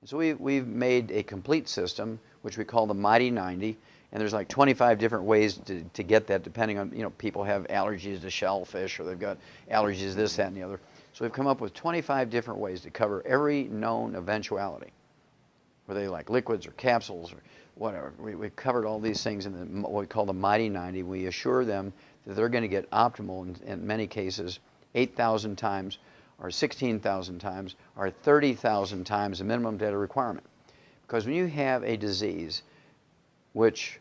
So we've made a complete system, which we call the Mighty 90, and there's like 25 different ways to get that, depending on, people have allergies to shellfish, or they've got allergies to this, that, and the other. So we've come up with 25 different ways to cover every known eventuality, whether they like liquids or capsules or whatever. We've covered all these things in what we call the Mighty 90. We assure them that they're going to get optimal in many cases 8,000 times, or 16,000 times, or 30,000 times the minimum data requirement. Because when you have a disease which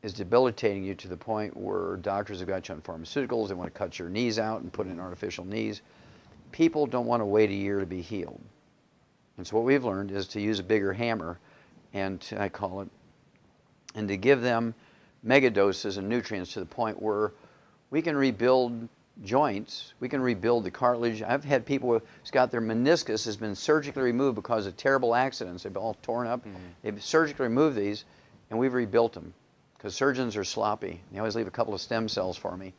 is debilitating you to the point where doctors have got you on pharmaceuticals, they want to cut your knees out and put in artificial knees, people don't want to wait a year to be healed. And so what we've learned is to use a bigger hammer, and I call it, and to give them mega doses of nutrients to the point where we can rebuild joints, we can rebuild the cartilage. I've had people who's got their meniscus has been surgically removed because of terrible accidents. They've all torn up. They've surgically removed these, and we've rebuilt them because surgeons are sloppy. They always leave a couple of stem cells for me,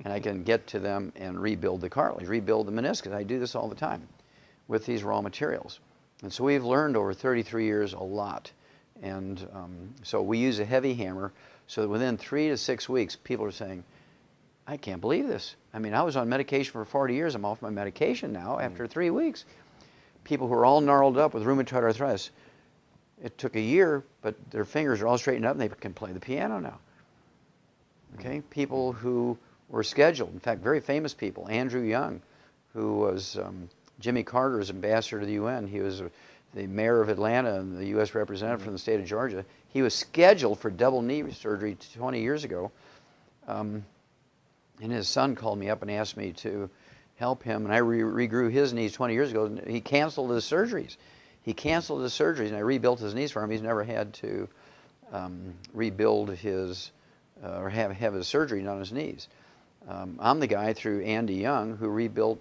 and I can get to them and rebuild the cartilage, rebuild the meniscus. I do this all the time with these raw materials. And so we've learned over 33 years a lot. And so we use a heavy hammer so that within 3 to 6 weeks, people are saying, I can't believe this. I mean, I was on medication for 40 years. I'm off my medication now after 3 weeks. People who are all gnarled up with rheumatoid arthritis, it took a year, but their fingers are all straightened up and they can play the piano now. Okay, people who were scheduled, in fact, very famous people, Andrew Young, who was Jimmy Carter's ambassador to the UN. He was the mayor of Atlanta and the U.S. representative from the state of Georgia. He was scheduled for double knee surgery 20 years ago. And his son called me up and asked me to help him, and I regrew his knees 20 years ago. He canceled his surgeries. And I rebuilt his knees for him. He's never had to rebuild his, or have his surgery done on his knees. I'm the guy through Andy Young who rebuilt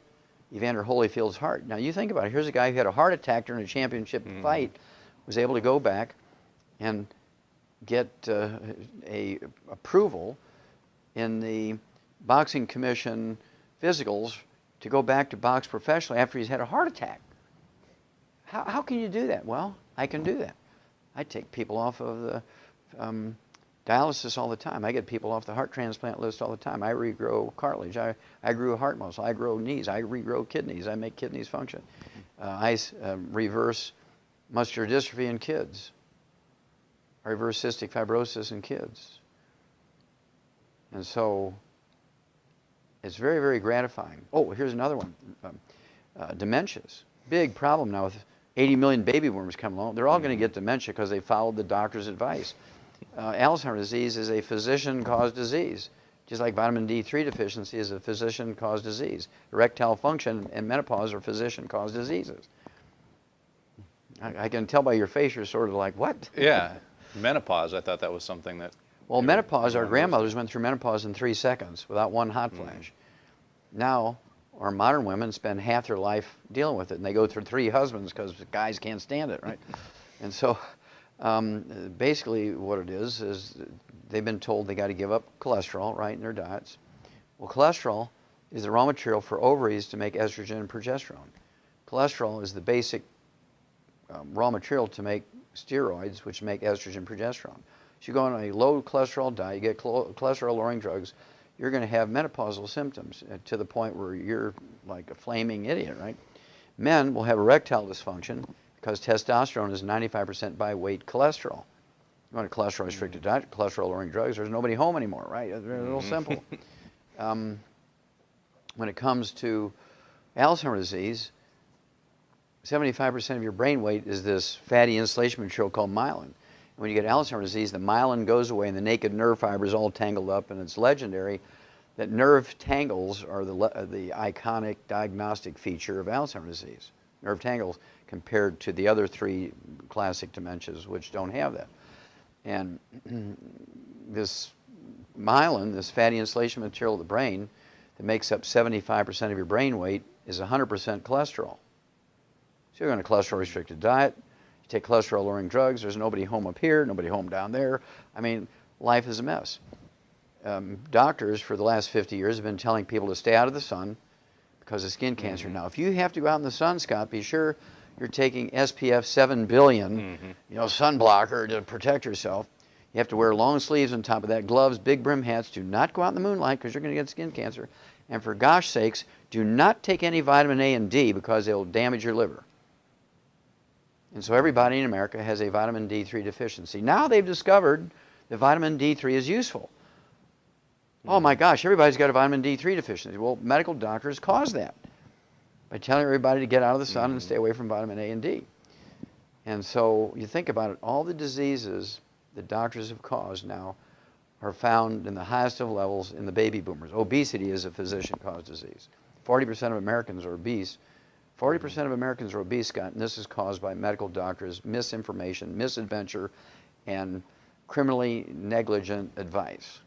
Evander Holyfield's heart. Now you think about it. Here's a guy who had a heart attack during a championship fight, was able to go back and get a approval in the Boxing Commission physicals to go back to box professionally after he's had a heart attack. How can you do that? Well, I can do that. I take people off of the dialysis all the time. I get people off the heart transplant list all the time. I regrow cartilage. I grew heart muscle. I grow knees. I regrow kidneys. I make kidneys function. I reverse muscular dystrophy in kids. I reverse cystic fibrosis in kids. And so it's very, very gratifying. Oh, here's another one. Dementias. Big problem now with 80 million baby boomers coming along. They're all going to get dementia because they followed the doctor's advice. Alzheimer's disease is a physician-caused disease, just like vitamin D3 deficiency is a physician-caused disease. Erectile function and menopause are physician-caused diseases. I can tell by your face you're sort of like, what? Yeah, menopause, I thought that was something that... Well, menopause, our grandmothers went through menopause in 3 seconds without one hot flash. Now, our modern women spend half their life dealing with it, and they go through 3 husbands because guys can't stand it, right? And so basically what it is they've been told they got to give up cholesterol, right, in their diets. Well, cholesterol is the raw material for ovaries to make estrogen and progesterone. Cholesterol is the basic raw material to make steroids, which make estrogen and progesterone. So you go on a low cholesterol diet, you get cholesterol-lowering drugs, you're going to have menopausal symptoms to the point where you're like a flaming idiot, right? Men will have erectile dysfunction because testosterone is 95% by weight cholesterol. You want a cholesterol-restricted diet, cholesterol-lowering drugs, there's nobody home anymore, right? It's real simple. When it comes to Alzheimer's disease, 75% of your brain weight is this fatty insulation material called myelin. When you get Alzheimer's disease, the myelin goes away and the naked nerve fibers all tangled up, and it's legendary that nerve tangles are the iconic diagnostic feature of Alzheimer's disease. Nerve tangles compared to the other 3 classic dementias which don't have that. And this myelin, this fatty insulation material of the brain that makes up 75% of your brain weight, is 100% cholesterol. So you're on a cholesterol-restricted diet, you take cholesterol-lowering drugs, there's nobody home up here, nobody home down there. I mean, life is a mess. Doctors for the last 50 years have been telling people to stay out of the sun because of skin cancer. Now, if you have to go out in the sun, Scott, be sure you're taking SPF 7 billion, you know, sunblocker to protect yourself. You have to wear long sleeves on top of that, gloves, big brim hats. Do not go out in the moonlight because you're going to get skin cancer. And for gosh sakes, do not take any vitamin A and D because they'll damage your liver. And so everybody in America has a vitamin D3 deficiency. Now they've discovered that vitamin D3 is useful. Oh my gosh, everybody's got a vitamin D3 deficiency. Well, medical doctors cause that by telling everybody to get out of the sun and stay away from vitamin A and D. And so you think about it, all the diseases that doctors have caused now are found in the highest of levels in the baby boomers. Obesity is a physician-caused disease. 40% of Americans are obese. 40% of Americans are obese, Scott, and this is caused by medical doctors' misinformation, misadventure, and criminally negligent advice.